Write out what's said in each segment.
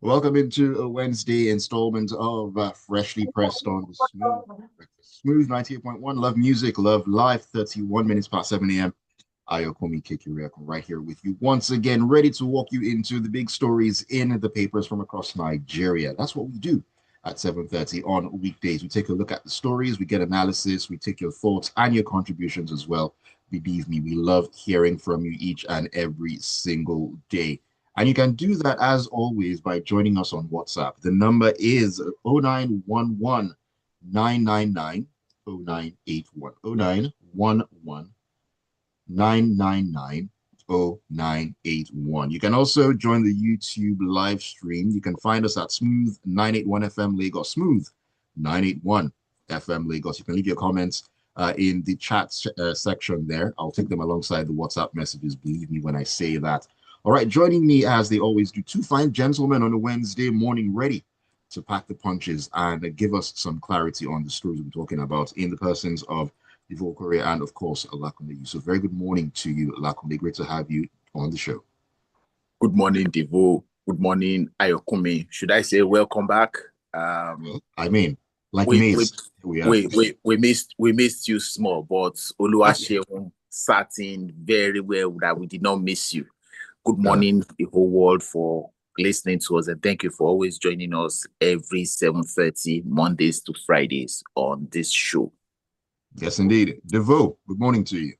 Welcome into a Wednesday installment of Freshly Pressed on the Smooth 98.1. Love music, love life. 31 minutes past 7 a.m. Ayokunmi right here with you once again, ready to walk you into the big stories in the papers from across Nigeria. That's what we do at 7:30 on weekdays. We take a look at the stories, we get analysis, we take your thoughts and your contributions as well. Believe me, we love hearing from you each and every single day. And you can do that as always by joining us on WhatsApp. The number is 0911 999 0981 0911 999 0981. You can also join the YouTube live stream. You can find us at Smooth 981 FM Lagos, Smooth 981 FM Lagos. You can leave your comments in the chat section there. I'll take them alongside the WhatsApp messages. Believe me when I say that. All right, joining me as they always do, two fine gentlemen on a Wednesday morning, ready to pack the punches and give us some clarity on the stories we're talking about in the persons of Devoe, Okorie, and of course, Lakunle Yusuf. Very good morning to you, Lakunle. Great to have you on the show. Good morning, Devoe. Good morning, Ayokunmi. Should I say welcome back? I mean, like we missed you small, but Oluwaseun sat in very well that we did not miss you. Good morning, the whole world, for listening to us, and thank you for always joining us every 7:30 Mondays to Fridays on this show. Yes, indeed. Devoe, good morning to you.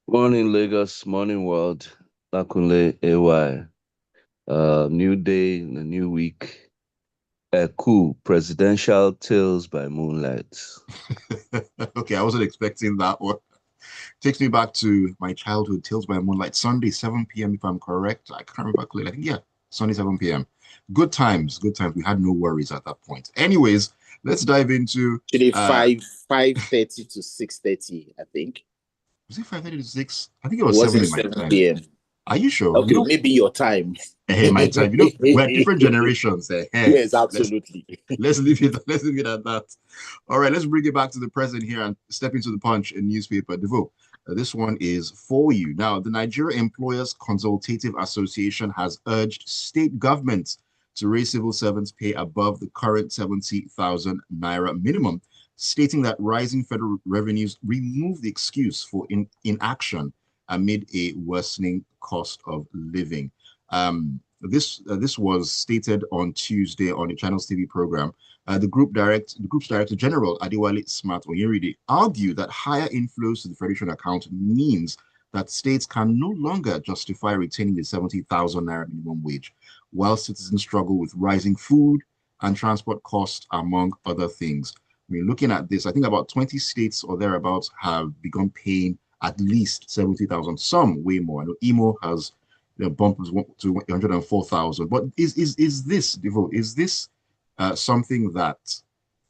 Morning, Lagos. Morning, world. Lakunle, AY. New day, a new week. Cool. Presidential Tales by Moonlight. Okay, I wasn't expecting that one. Takes me back to my childhood, Tales by Moonlight, Sunday, 7 p.m. if I'm correct. I can't remember clearly. I think, yeah, Sunday, 7 p.m. Good times, good times. We had no worries at that point. Anyways, let's dive into... 5:30 to 6:30, I think. Was it 5:30 to 6? I think it was 7 in my time. PM. Are you sure? Okay, maybe your time. Hey, my time. We're different generations. Hey, yes, absolutely. Let's leave it at that. All right, let's bring it back to the present here and step into the punch in newspaper. Devoe, this one is for you. Now, the Nigeria Employers Consultative Association has urged state governments to raise civil servants' pay above the current 70,000 naira minimum, stating that rising federal revenues remove the excuse for inaction amid a worsening cost of living. This was stated on Tuesday on the Channels TV program. The group's director general Adewale Smart Onyeride argued that higher inflows to the federation account means that states can no longer justify retaining the 70,000 naira minimum wage, while citizens struggle with rising food and transport costs, among other things. I mean, looking at this, I think about 20 states or thereabouts have begun paying at least 70,000, some way more. I know Imo has bumped to 104,000. But is this, Devoe, is this something that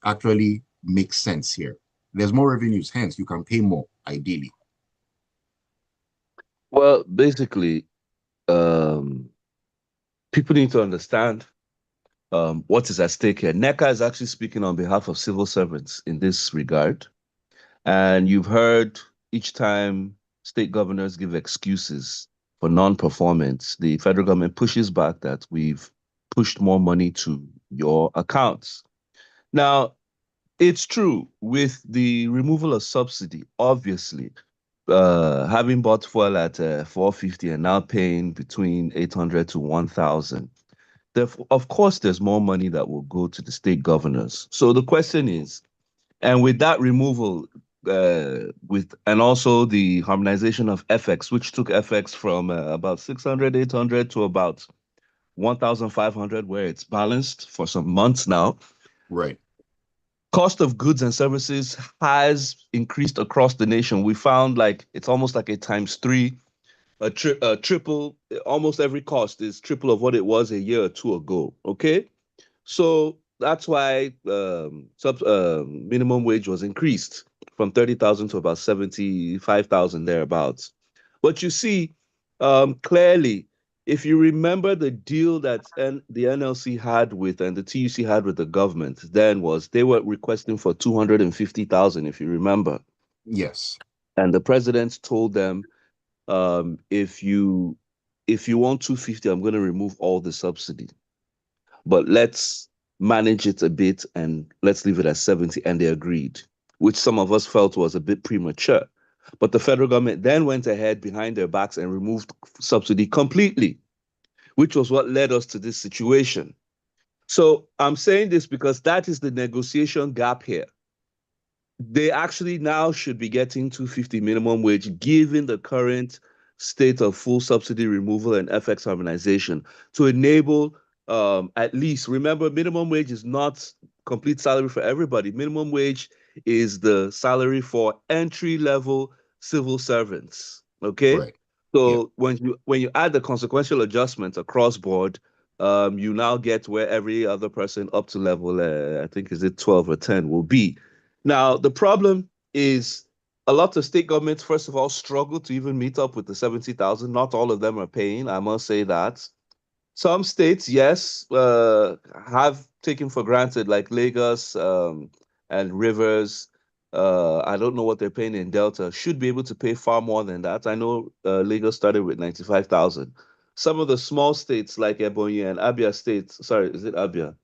actually makes sense here? There's more revenues, hence you can pay more, ideally. Well, basically, people need to understand what is at stake here. NECA is actually speaking on behalf of civil servants in this regard. And you've heard each time state governors give excuses for non-performance, the federal government pushes back that we've pushed more money to your accounts. Now, it's true, with the removal of subsidy, obviously, having bought fuel at 450 and now paying between 800 to 1,000, of course, there's more money that will go to the state governors. So the question is, and with that removal, and also the harmonization of FX, which took FX from about 600, 800 to about 1,500, where it's balanced for some months now. Right. Cost of goods and services has increased across the nation. We found like it's almost like a ×3, a triple. Almost every cost is triple of what it was a year or two ago. Okay, so that's why minimum wage was increased from 30,000 to about 75,000 thereabouts. But you see, clearly, if you remember the deal that the NLC had with and the TUC had with the government, then was they were requesting for 250,000, if you remember. Yes. And the president told them, if you if you want 250, I'm going to remove all the subsidy. But let's manage it a bit and let's leave it at 70. And they agreed, which some of us felt was a bit premature. But the federal government then went ahead behind their backs and removed subsidy completely, which was what led us to this situation. So I'm saying this because that is the negotiation gap here. They actually now should be getting 250 minimum wage given the current state of full subsidy removal and FX harmonization to enable at least, remember, minimum wage is not complete salary for everybody. Minimum wage is the salary for entry level civil servants. Okay. Right. Yeah. So when you add the consequential adjustments across board, you now get where every other person up to level, I think is it 12 or 10 will be. Now, the problem is a lot of state governments, first of all, struggle to even meet up with the 70,000. Not all of them are paying, I must say that. Some states, yes, have taken for granted, like Lagos and Rivers. I don't know what they're paying in Delta. Should be able to pay far more than that. I know Lagos started with 95,000. Some of the small states like Ebonyi and Abia states, sorry, is it Abia?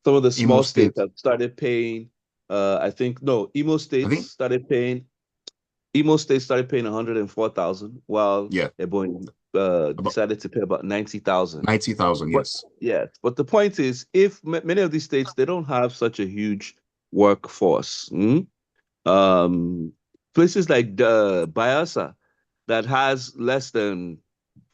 Some of the Imo small states State. have started paying. I think no, I think. Imo State started paying 104,000, while Yeah. Ebonyi About decided to pay about 90,000. 90,000. But Yes. yeah, but the point is, if many of these states they don't have such a huge workforce, um, places like Bayelsa that has less than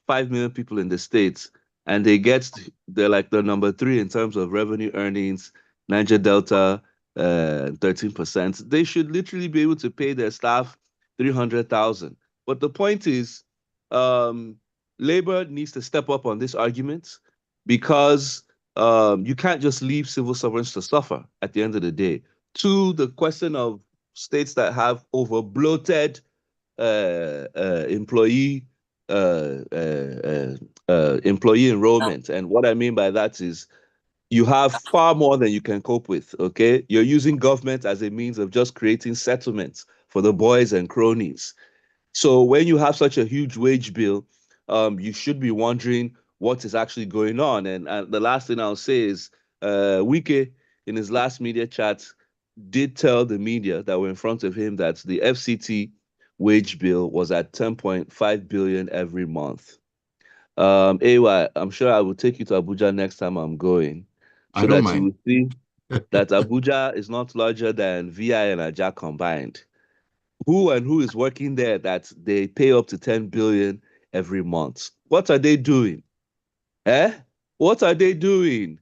5 million people in the states, and they're like the number three in terms of revenue earnings. Niger Delta, 13%. They should literally be able to pay their staff 300,000. But the point is, um, labor needs to step up on this argument because you can't just leave civil servants to suffer at the end of the day. To the question of states that have over bloated employee employee enrollment. And what I mean by that is you have far more than you can cope with. Okay, you're using government as a means of just creating settlements for the boys and cronies. So when you have such a huge wage bill, you should be wondering what is actually going on. And the last thing I'll say is, Wike in his last media chat did tell the media that were in front of him that the FCT wage bill was at 10.5 billion every month. AY, I'm sure I will take you to Abuja next time I'm going, I so don't that you mind. will see that Abuja is not larger than VI and Aja combined. Who is working there that they pay up to 10 billion every month? What are they doing? Eh? What are they doing?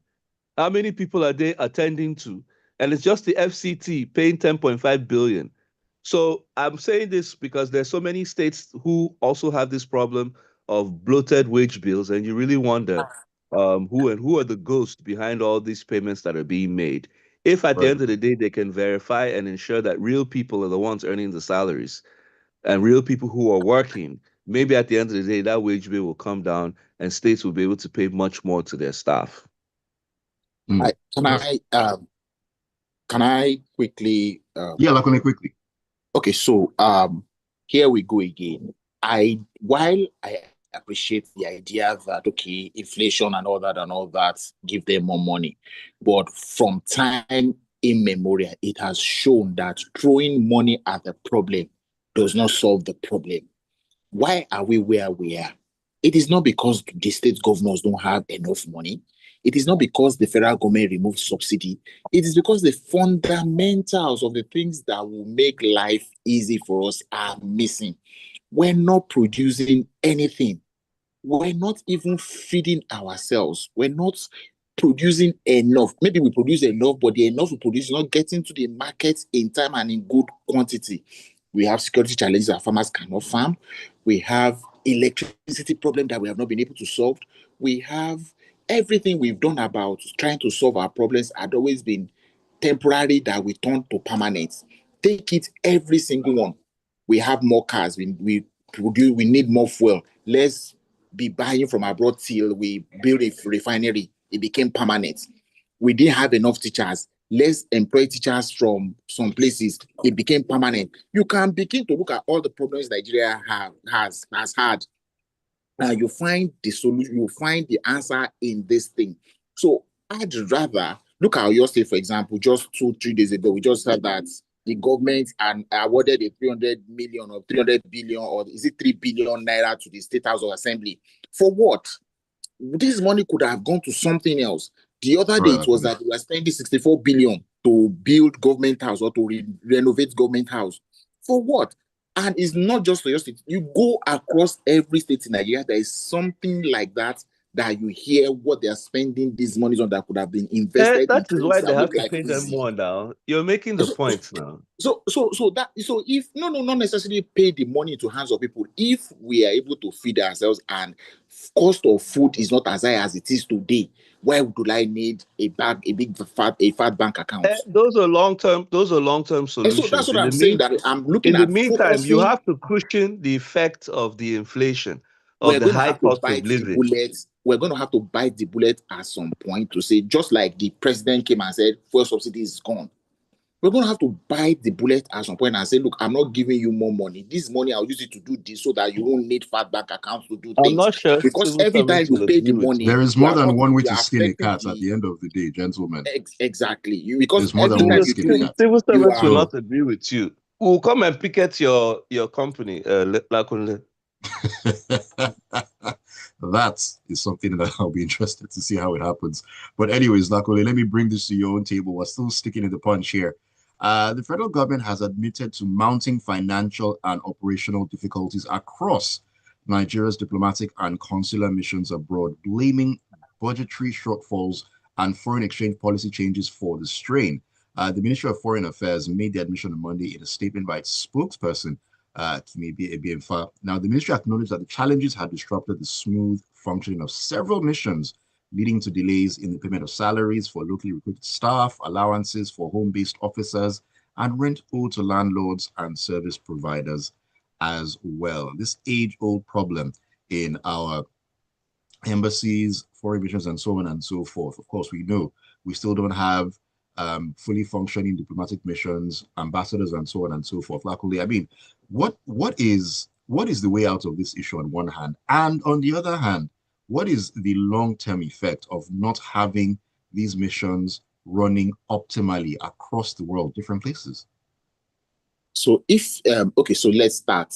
How many people are they attending to? And it's just the FCT paying 10.5 billion. So I'm saying this because there's so many states who also have this problem of bloated wage bills, and you really wonder who are the ghosts behind all these payments that are being made. If at the Right. end of the day they can verify and ensure that real people are the ones earning the salaries and real people who are working, maybe at the end of the day that wage bill will come down and states will be able to pay much more to their staff. I, can That's, I um can I quickly yeah, Lakunle, quickly. okay, so here we go again. While I appreciate the idea that okay, inflation and all that give them more money, but from time immemorial, it has shown that throwing money at the problem does not solve the problem. Why are we where we are? It is not because the state governors don't have enough money. It is not because the federal government removed subsidy. It is because the fundamentals of the things that will make life easy for us are missing. We're not producing anything. We're not even feeding ourselves. We're not producing enough. Maybe we produce enough, but the enough we produce is not getting to the market in time and in good quantity. We have security challenges that farmers cannot farm. We have electricity problem that we have not been able to solve. We have everything we've done about trying to solve our problems had always been temporary that we turn to permanent. Take it every single one. We have more cars. We produce. We need more fuel. Let's be buying from abroad till we build a refinery. It became permanent. We didn't have enough teachers. Let's employ teachers from some places. It became permanent. You can begin to look at all the problems Nigeria has had. you find the solution, you find the answer in this thing. So I'd rather look at your state, for example, just 2-3 days ago, we just said that the government and awarded a 300 million or 300 billion, or is it 3 billion naira to the State House of Assembly? For what? This money could have gone to something else. The other day, it was that we were spending 64 billion to build government house or to renovate government house. For what? And it's not just for your state. You go across every state in Nigeria, there is something like that you hear what they are spending these monies on that could have been invested in That is why things they that have look to like pay them easy. more now. You're making the point now. So if not necessarily pay the money to hands of people. If we are able to feed ourselves and cost of food is not as high as it is today, why do I need a big fat bank account? Those are long-term solutions. And so that's what I'm saying, that I'm looking in at the meantime, you have to cushion the effect of the inflation, of the high cost of living. We're going to have to bite the bullet at some point to say, just like the president came and said, fuel subsidy is gone. We're going to have to bite the bullet at some point and say, look, I'm not giving you more money. This money, I'll use it to do this so that you won't need fat bank accounts to do things. I'm not sure. Because every time you pay the money, there is more than one way to skin a cat at the end of the day, gentlemen. Exactly. Because there's more than one way to skin a cat. Civil servants will not agree with you. We'll come and picket your company, Lakunle. That is something that I'll be interested to see how it happens. But anyways, Lakunle, let me bring this to your own table. We're still sticking in the punch here. The federal government has admitted to mounting financial and operational difficulties across Nigeria's diplomatic and consular missions abroad, blaming budgetary shortfalls and foreign exchange policy changes for the strain. The Ministry of Foreign Affairs made the admission on Monday in a statement by its spokesperson, Kimi. Now, the ministry acknowledged that the challenges had disrupted the smooth functioning of several missions, leading to delays in the payment of salaries for locally recruited staff, allowances for home-based officers, and rent owed to landlords and service providers as well. This age-old problem in our embassies, foreign missions, and so on and so forth. Of course, we know we still don't have fully functioning diplomatic missions, ambassadors, and so on and so forth. Luckily, I mean, what is the way out of this issue on one hand, and on the other hand, what is the long-term effect of not having these missions running optimally across the world, different places? So if so let's start.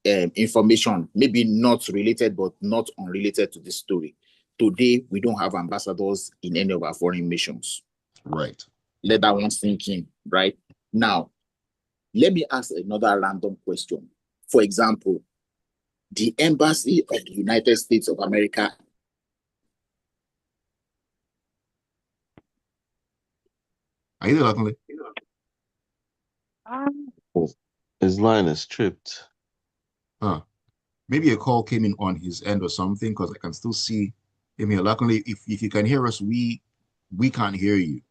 Information maybe not related but not unrelated to this story. Today we don't have ambassadors in any of our foreign missions. Right. Let that one sink in. Right now, let me ask another random question. For example, the embassy of the United States of America. Are you there, Lakunle? His line is tripped. Huh. Maybe a call came in on his end or something, because I can still see him here. Luckily, if you can hear us, we can't hear you.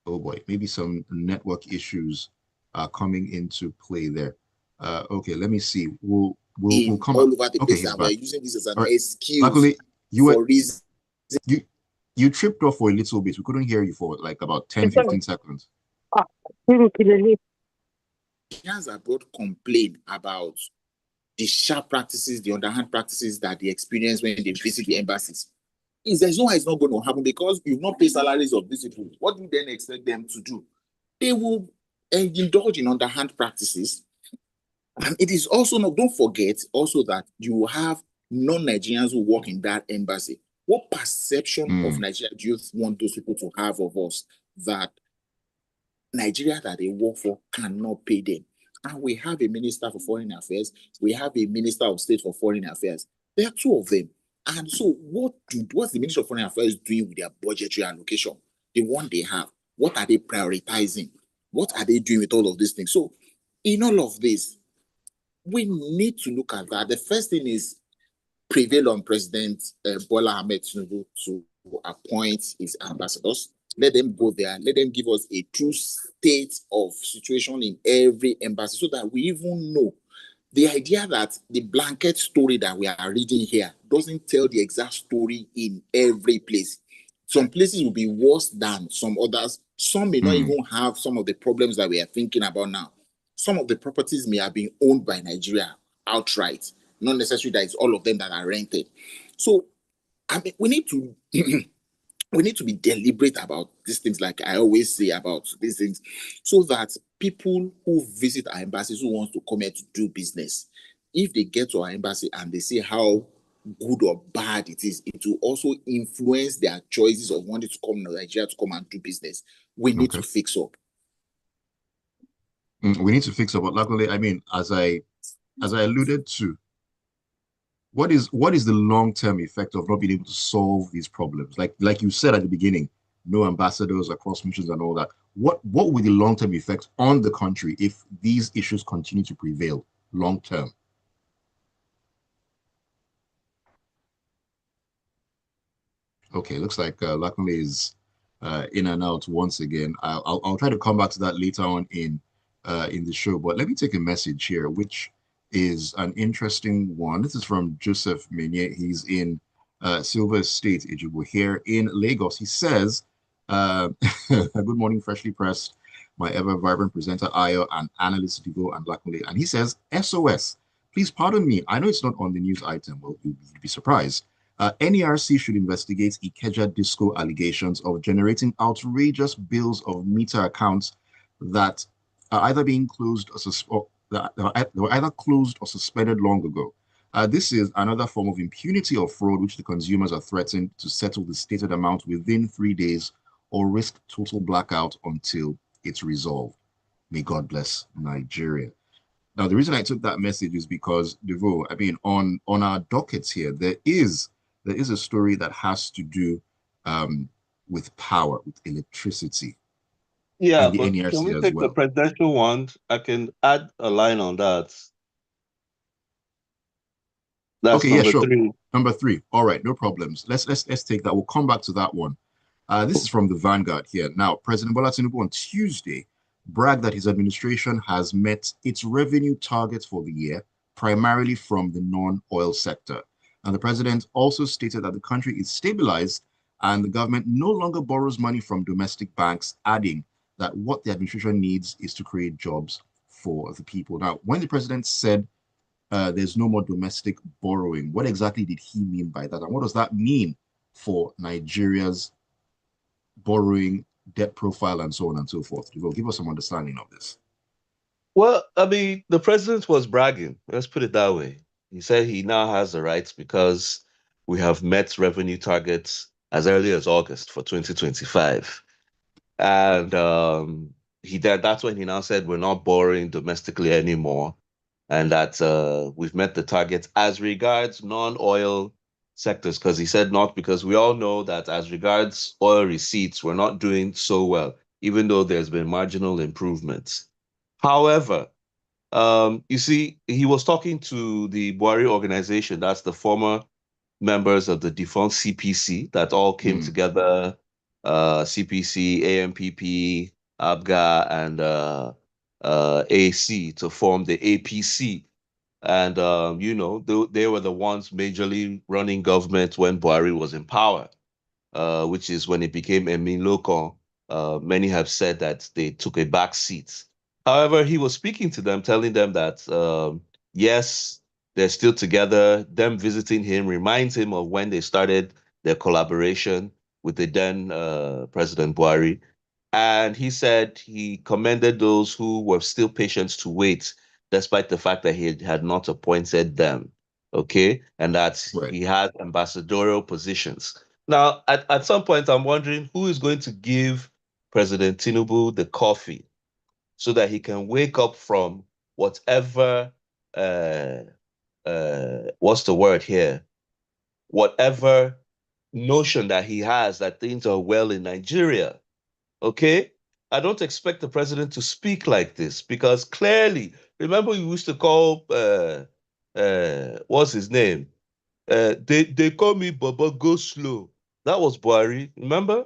Oh boy, maybe some network issues are coming into play there. Okay, let me see. We'll come all over the okay, place, and we're using this as an excuse. Luckily, you tripped off for a little bit. We couldn't hear you for like about 10-15 seconds. Nigerians abroad complain about the sharp practices, the underhand practices that they experience when they visit the embassies. There's no way it's not going to happen, because you've not paid salaries of these people. What do you then expect them to do? They will indulge in underhand practices. And it is also not, don't forget also that you have non-Nigerians who work in that embassy. What perception of Nigeria do you want those people to have of us, that Nigeria that they work for cannot pay them? And we have a Minister for Foreign Affairs. We have a Minister of State for Foreign Affairs. There are two of them. And so what's the Ministry of Foreign Affairs doing with their budgetary allocation? The one they have. What are they prioritizing? What are they doing with all of these things? So in all of this, we need to look at that. The first thing is prevail on President Bola Ahmed Tinubu to appoint his ambassadors. Let them go there. Let them give us a true state of situation in every embassy, so that we even know. The idea that the blanket story that we are reading here doesn't tell the exact story in every place. Some places will be worse than some others. Some may not even have some of the problems that we are thinking about now. Some of the properties may have been owned by Nigeria outright. not necessarily that it's all of them that are rented. So I mean, we need to we need to be deliberate about these things, like I always say about these things, so that people who visit our embassies, who want to come here to do business, if they get to our embassy and they see how good or bad it is, it will also influence their choices of wanting to come to Nigeria to come and do business. We need to fix up. We need to fix up. But luckily, I mean, as I alluded to, what is the long-term effect of not being able to solve these problems? Like you said at the beginning, no ambassadors across missions and all that. What will the long-term effect on the country if these issues continue to prevail long-term? Okay, looks like Lakunle is in and out once again. I'll try to come back to that later on in the show. But let me take a message here, which is an interesting one. This is from Joseph Menye. He's in Silver State, Ejigbo, here in Lagos. He says, good morning, freshly pressed, my ever vibrant presenter, Ayo, and analyst, Devoe and Lakunle. And he says, SOS, please pardon me. I know it's not on the news item. Well, you'd be surprised. NERC should investigate Ikeja Disco allegations of generating outrageous bills of meter accounts that are either being closed or they were either closed or suspended long ago. This is another form of impunity or fraud which the consumers are threatened to settle the stated amount within 3 days or risk total blackout until it's resolved. May God bless Nigeria. Now, the reason I took that message is because, Devoe, I mean, on our dockets here, there is a story that has to do with power, with electricity. Yeah, in the but can NERC we as take the well. presidential one? I can add a line on that. That's Okay, yeah, number sure. 3. Number 3. All right, no problems. Let's take that. We'll come back to that one. This is from the Vanguard here. Now, President Bola Tinubu on Tuesday bragged that his administration has met its revenue targets for the year, primarily from the non-oil sector. And the president also stated that the country is stabilized and the government no longer borrows money from domestic banks, adding that what the administration needs is to create jobs for the people. Now, when the president said there's no more domestic borrowing, what exactly did he mean by that? And what does that mean for Nigeria's borrowing, debt profile, and so on and so forth? Give us some understanding of this. Well, I mean, the president was bragging. Let's put it that way. He said he now has the rights because we have met revenue targets as early as August for 2025. And that's when he now said we're not borrowing domestically anymore, and that we've met the targets as regards non-oil sectors, because he said not, because we all know that as regards oil receipts, we're not doing so well, even though there's been marginal improvements. However, you see, he was talking to the Buhari organization, that's the former members of the defunct CPC that all came together, CPC, AMPP, ABGA, and AC to form the APC. And, they were the ones majorly running government when Buhari was in power, which is when it became Emin Lokan. Many have said that they took a back seat. However, he was speaking to them, telling them that, yes, they're still together. Them visiting him reminds him of when they started their collaboration with the then President Buhari. And he said he commended those who were still patient to wait, despite the fact that he had not appointed them. Okay. And that he had ambassadorial positions. Now, at some point, I'm wondering who is going to give President Tinubu the coffee so that he can wake up from whatever, what's the word here? Whatever notion that he has that things are well in Nigeria. Okay? I don't expect the president to speak like this because clearly, remember we used to call, what's his name? They call me Baba Go Slow. That was Buhari, remember?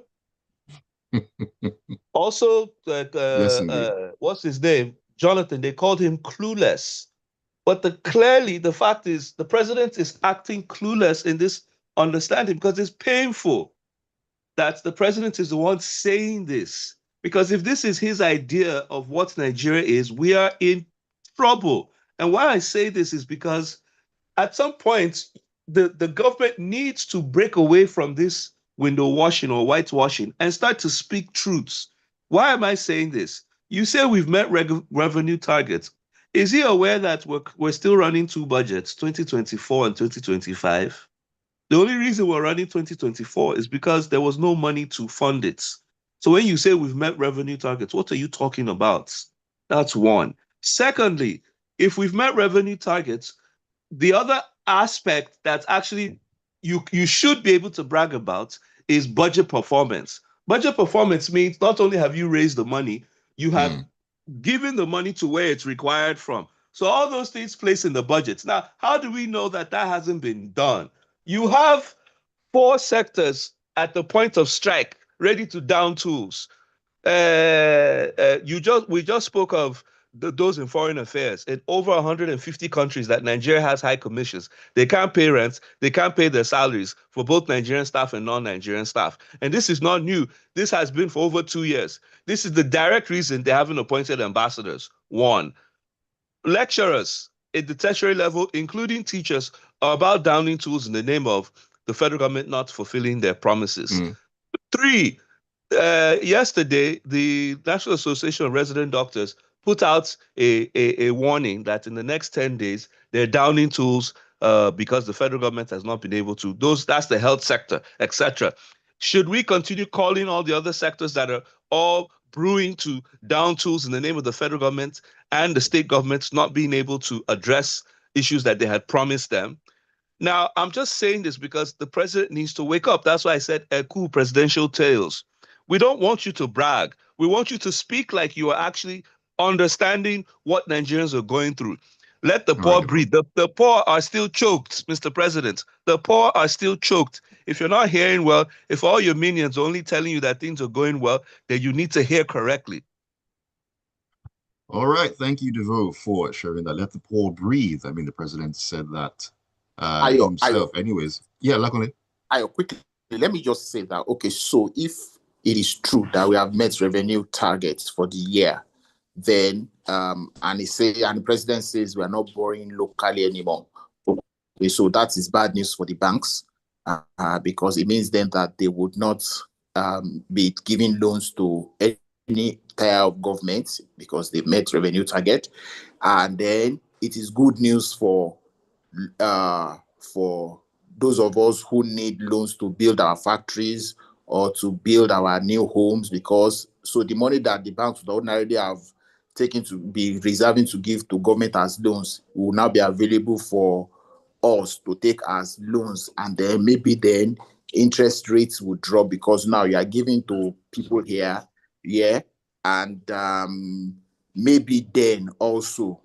Also, Yes, indeed. what's his name? Jonathan, they called him clueless. But clearly, the fact is, the president is acting clueless in this understanding because it's painful that the president is the one saying this. Because if this is his idea of what Nigeria is, we are in trouble. And why I say this is because at some point, the government needs to break away from this window washing or whitewashing and start to speak truths. Why am I saying this? You say we've met revenue targets. Is he aware that we're still running two budgets, 2024 and 2025? The only reason we're running 2024 is because there was no money to fund it. So when you say we've met revenue targets, what are you talking about? That's one. Secondly, if we've met revenue targets, the other aspect that actually you should be able to brag about is budget performance. Budget performance means not only have you raised the money, you have given the money to where it's required from. So all those things placed in the budget. Now, how do we know that that hasn't been done? You have four sectors at the point of strike, ready to down tools. We just spoke of those in foreign affairs in over 150 countries that Nigeria has high commissions. They can't pay rent, they can't pay their salaries for both Nigerian staff and non-Nigerian staff. And this is not new. This has been for over 2 years. This is the direct reason they haven't appointed ambassadors. One, lecturers at the tertiary level, including teachers, are about downing tools in the name of the federal government not fulfilling their promises. Three, yesterday, the National Association of Resident Doctors put out a warning that in the next 10 days, they're downing tools because the federal government has not been able to. That's the health sector, etc. Should we continue calling all the other sectors that are all brewing to down tools in the name of the federal government and the state governments not being able to address issues that they had promised them? Now, I'm just saying this because the president needs to wake up. That's why I said cool presidential tales. We don't want you to brag. We want you to speak like you are actually understanding what Nigerians are going through. Let the poor breathe. The poor are still choked, Mr. President. The poor are still choked. If you're not hearing well, if all your minions are only telling you that things are going well, then you need to hear correctly. All right. Thank you, Devoe, for sharing that. Let the poor breathe. I mean, the president said that himself. Anyways, yeah, Lakunle. Quickly, let me just say that, okay, so if it is true that we have met revenue targets for the year, then and the president says we are not borrowing locally anymore. Okay, so that is bad news for the banks because it means then that they would not be giving loans to any tier of government because they met revenue target, and then it is good news for those of us who need loans to build our factories or to build our new homes, because so the money that the banks would ordinarily have taken to be reserving to give to government as loans will now be available for us to take as loans, and then maybe then interest rates will drop because now you are giving to people here, and maybe then also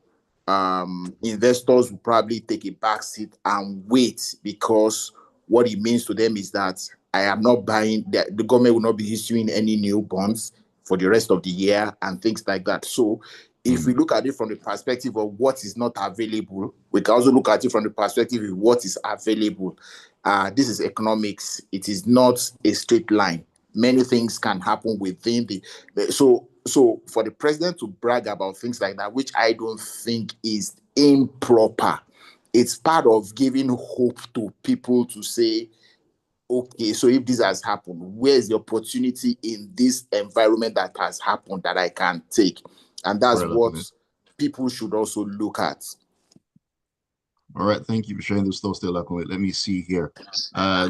investors will probably take a back seat and wait, because what it means to them is that I am not buying, the government will not be issuing any new bonds for the rest of the year and things like that. So if we look at it from the perspective of what is not available, we can also look at it from the perspective of what is available. This is economics. It is not a straight line. Many things can happen within so for the president to brag about things like that, which I don't think is improper, it's part of giving hope to people to say, okay, so if this has happened, where's the opportunity in this environment that has happened that I can take? And that's what people should also look at. All right, thank you for sharing those thoughts there, Lakunle. Let me see here.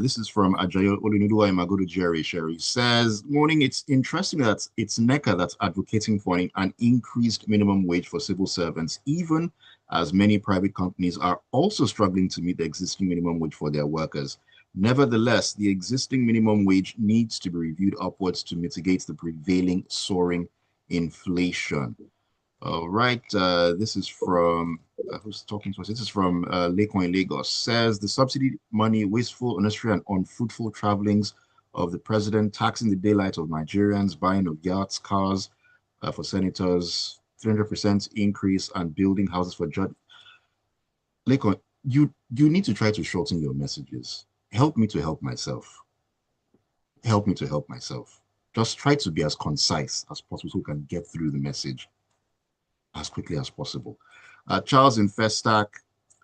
This is from Ajayo Olunuduwa Imagodo Jerry. Sherry says, morning, it's interesting that it's NECA that's advocating for an increased minimum wage for civil servants, even as many private companies are also struggling to meet the existing minimum wage for their workers. Nevertheless, the existing minimum wage needs to be reviewed upwards to mitigate the prevailing soaring inflation. All right, this is from, who's talking to us? This is from Lekon in Lagos. Says the subsidy money, wasteful, unnecessary, and unfruitful travelings of the president, taxing the daylight of Nigerians, buying of yachts, cars for senators, 300% increase, and building houses for judges. Lekon, you need to try to shorten your messages. Help me to help myself. Help me to help myself. Just try to be as concise as possible so we can get through the message as quickly as possible. Charles in Festac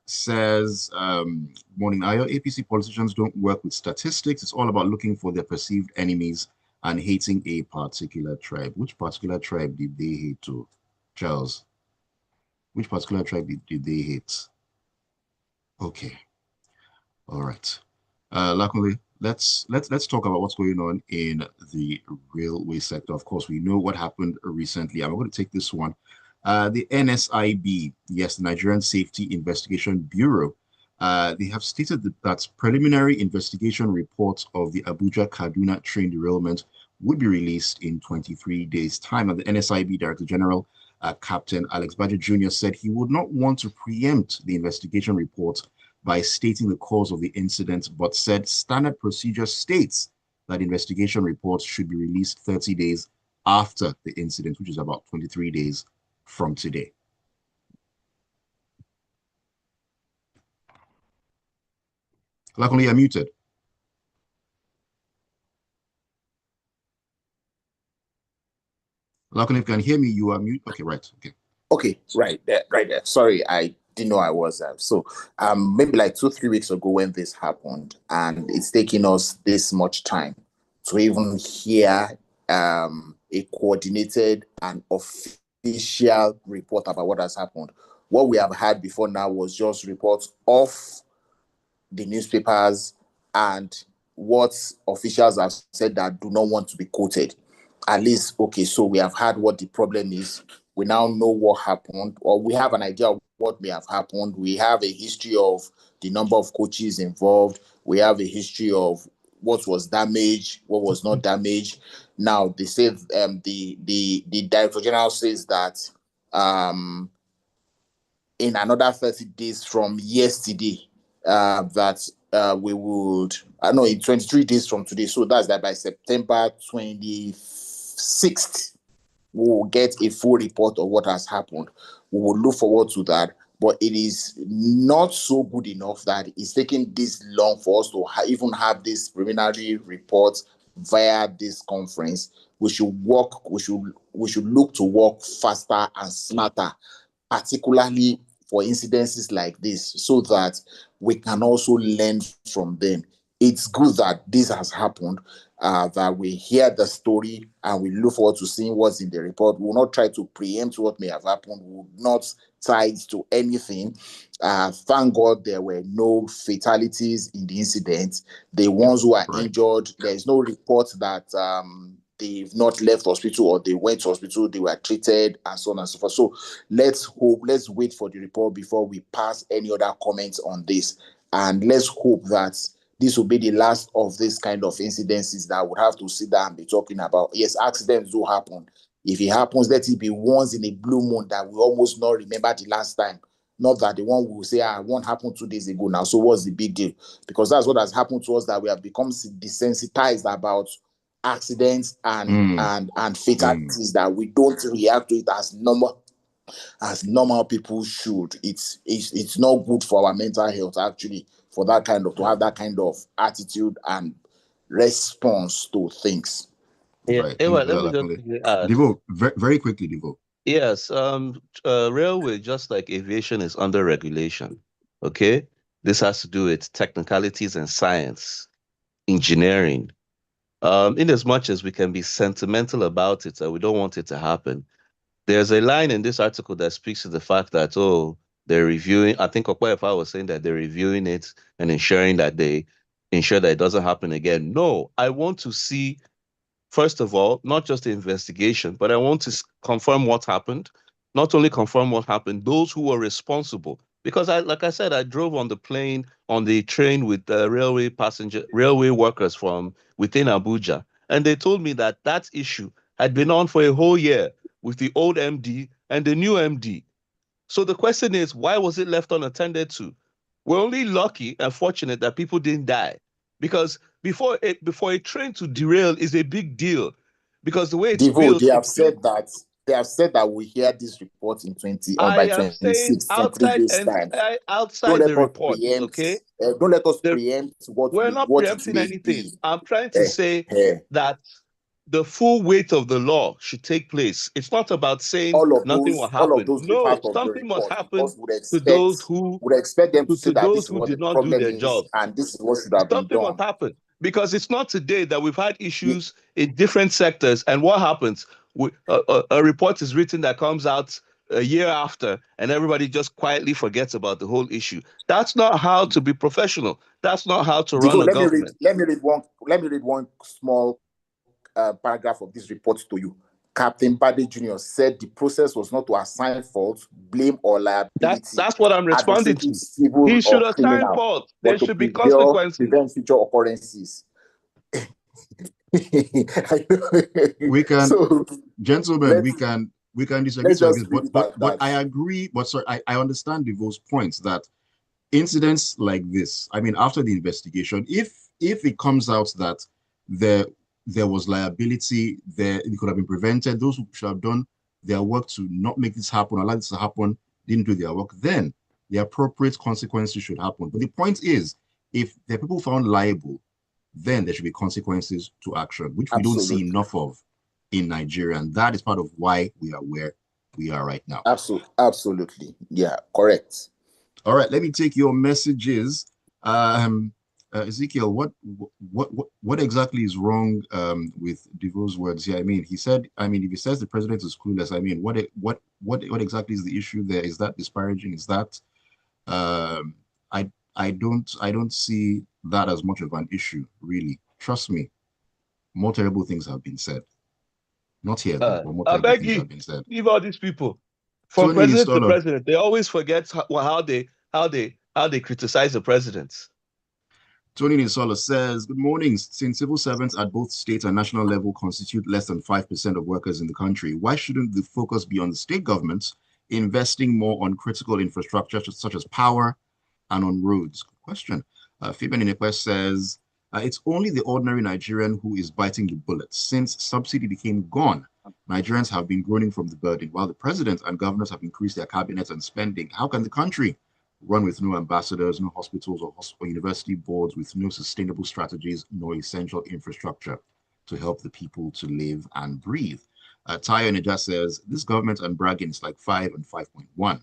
says, morning, Ayo, APC politicians don't work with statistics. It's all about looking for their perceived enemies and hating a particular tribe. Which particular tribe did they hate to? Charles, which particular tribe did they hate? Okay. All right. Lakunle, let's talk about what's going on in the railway sector. Of course, we know what happened recently. I'm going to take this one. The NSIB, yes, the Nigerian Safety Investigation Bureau, they have stated that preliminary investigation reports of the Abuja-Kaduna train derailment would be released in 23 days' time. And the NSIB Director General, Captain Alex Baja Jr., said he would not want to preempt the investigation report by stating the cause of the incident, but said standard procedure states that investigation reports should be released 30 days after the incident, which is about 23 days from today. Lakunle, you're muted. Lakunle, if you can hear me, you are mute. Okay, right. Okay. Okay, right there, right there. Sorry, I didn't know I was. So, maybe like 2-3 weeks ago when this happened, and it's taking us this much time to even hear a coordinated and official report about what has happened. What we have had before now was just reports of the newspapers and what officials have said that do not want to be quoted. At least, okay, so we have had what the problem is. We now know what happened, or we have an idea of what may have happened. We have a history of the number of coaches involved. We have a history of what was damaged, what was not damaged. Now they say the Director General says that in another 30 days from yesterday, that we would, I know in 23 days from today, so that's that by September 26th, we will get a full report of what has happened. We will look forward to that, but it is not so good enough that it's taking this long for us to even have this preliminary report via this conference. We should look to work faster and smarter, particularly for incidences like this, so that we can also learn from them. It's good that this has happened, that we hear the story and we look forward to seeing what's in the report. We will not try to preempt what may have happened. We will not tie it to anything. Thank God there were no fatalities in the incident. The ones who are injured, there is no report that they've not left hospital or they went to hospital, they were treated, and so on and so forth. So let's wait for the report before we pass any other comments on this. And let's hope that this will be the last of this kind of incidences that would have to sit down and be talking about. Yes, accidents do happen. If it happens, let it be once in a blue moon that we almost not remember the last time. Not that the one will say, one happened 2 days ago now, so what's the big deal? Because that's what has happened to us, that we have become desensitized about accidents and fatalities, that we don't react to it as normal people should. It's not good for our mental health, actually, for that kind of to have that kind of attitude and response to things. Yeah, Right. let me just add. Devoe, very quickly, Devoe. Yes, railway, just like aviation, is under regulation. Okay, this has to do with technicalities and science, engineering. In as much as we can be sentimental about it, we don't want it to happen. There's a line in this article that speaks to the fact that, they're reviewing. I think Okorie was saying that they're reviewing it and ensuring that they ensure that it doesn't happen again. No, I want to see, first of all, not just the investigation, but I want to confirm what happened. Not only confirm what happened, those who were responsible. Because like I said, I drove on the train with railway workers from within Abuja, and they told me that issue had been on for a whole year with the old MD and the new MD. So the question is, why was it left unattended to? We're only lucky and fortunate that people didn't die, because before a train to derail is a big deal, because the way it's Devoe, built. they have said that we hear this report in 20 or by 26, 23 days time. Outside the report, okay? Don't let us preempt what we're not what it preempting may anything. be. I'm trying to say that the full weight of the law should take place. It's not about saying nothing will All of happen. those be No, part of the something must report, happen because to those who would expect them to say to that those this is who what the did not do problem their is job. and this is what should have been Something must done. happen, because it's not today that we've had issues in different sectors. And what happens? A report is written that comes out a year after, and everybody just quietly forgets about the whole issue. That's not how to be professional. That's not how to run Devoe, a government. let me read one small paragraph of this report to you. Captain Bade Jr. said the process was not to assign fault, blame, or liability, That's what I'm responding administrative, to. civil, He should or assign criminal, fault. There but to should be consequences. prevent future occurrences. We can, So gentlemen, let's we can disagree to just this, read but it at but that. I agree. But sorry, I understand Devoe's points that incidents like this, I mean, after the investigation, if it comes out that there there was liability, there it could have been prevented, those who should have done their work to not make this happen, allow this to happen, didn't do their work, then the appropriate consequences should happen. But the point is, if the people found liable, then there should be consequences to action, which we don't see Absolutely. enough of in Nigeria. And that is part of why we are where we are right now. Absolutely. Yeah, correct. All right, let me take your messages. Ezekiel, what exactly is wrong with Devoe's words here? I mean, he said, I mean, if he says the president is clueless, I mean, what exactly is the issue there? Is that disparaging? Is that I don't see that as much of an issue, really. Trust me, more terrible things have been said. Not here though, but more I terrible beg things you, have been said. leave all these people. From Tony president to Installer. president, they always forget how they criticize the presidents. Tony Nisola says, good morning. Since civil servants at both state and national level constitute less than 5% of workers in the country, why shouldn't the focus be on the state governments investing more on critical infrastructure such as power and on roads? Good question. Fabian Inekwe says, it's only the ordinary Nigerian who is biting the bullet. Since subsidy became gone, Nigerians have been groaning from the burden, while the president and governors have increased their cabinets and spending. How can the country run with no ambassadors, no hospitals or university boards, with no sustainable strategies, nor essential infrastructure to help the people to live and breathe? Tayo Nija says, this government and bragging is like 5 and 5.1.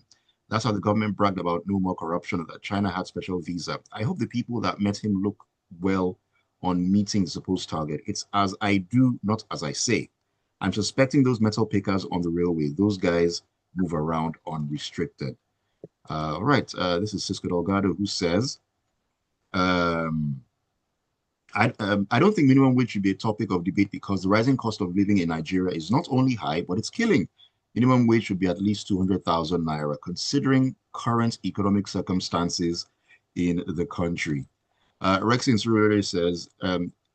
That's how the government bragged about no more corruption, that China had special visa. I hope the people that met him look well on meeting the supposed target. It's as I do, not as I say. I'm suspecting those metal pickers on the railway. Those guys move around unrestricted. All right, this is Cisco Delgado who says, I don't think minimum wage should be a topic of debate because the rising cost of living in Nigeria is not only high, but it's killing. Minimum wage should be at least 200,000 naira, considering current economic circumstances in the country. Rex Insurere says,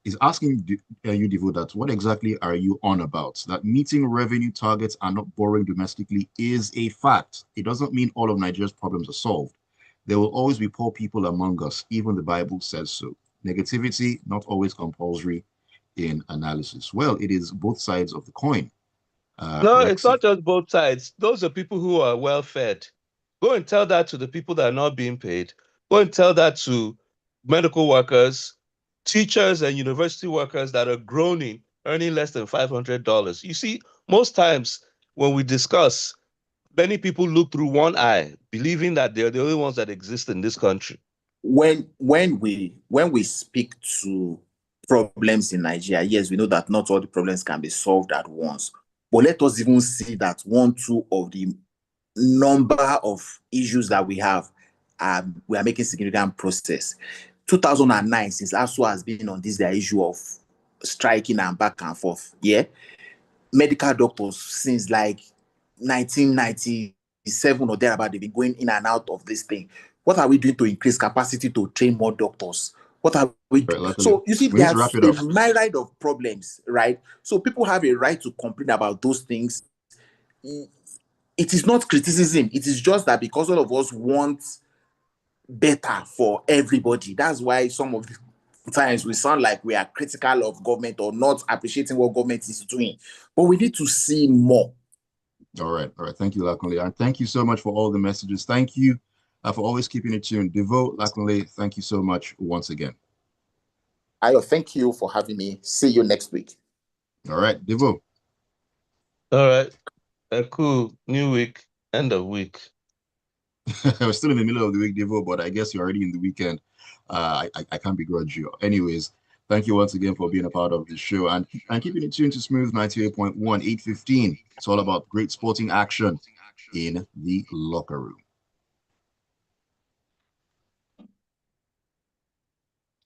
is asking you, Devoe, that what exactly are you on about? That meeting revenue targets and not borrowing domestically is a fact. It doesn't mean all of Nigeria's problems are solved. There will always be poor people among us. Even the Bible says so. Negativity, not always compulsory in analysis. Well, it is both sides of the coin. No, it's Rex, not just both sides. Those are people who are well fed. Go and tell that to the people that are not being paid. Go and tell that to medical workers, teachers, and university workers that are groaning, earning less than $500. You see, most times when we discuss, many people look through one eye, believing that they're the only ones that exist in this country. When we speak to problems in Nigeria, yes, we know that not all the problems can be solved at once. But let us even see that 1-2 of the number of issues that we have, we are making significant progress. 2009, since ASU has been on this issue of striking and back and forth, yeah, medical doctors since like 1997 or thereabout, they've been going in and out of this thing. What are we doing to increase capacity to train more doctors? What are we doing? right, So you see, we need to wrap there's it up. a myriad of problems, right? So people have a right to complain about those things. It is not criticism. It is just that because all of us want better for everybody. That's why some of the times we sound like we are critical of government or not appreciating what government is doing. But we need to see more. All right. Thank you, Lakunle. And thank you so much for all the messages. Thank you for always keeping it tuned. Devoe, Lakunle, thank you so much once again. Ayo, thank you for having me. See you next week. All right, Devoe. All right. Cool. New week. End of week. We're still in the middle of the week, Devo, but I guess you're already in the weekend. I can't begrudge you. Anyways, thank you once again for being a part of the show and keeping it tuned to Smooth 98.1, 8:15. It's all about great sporting action in the locker room.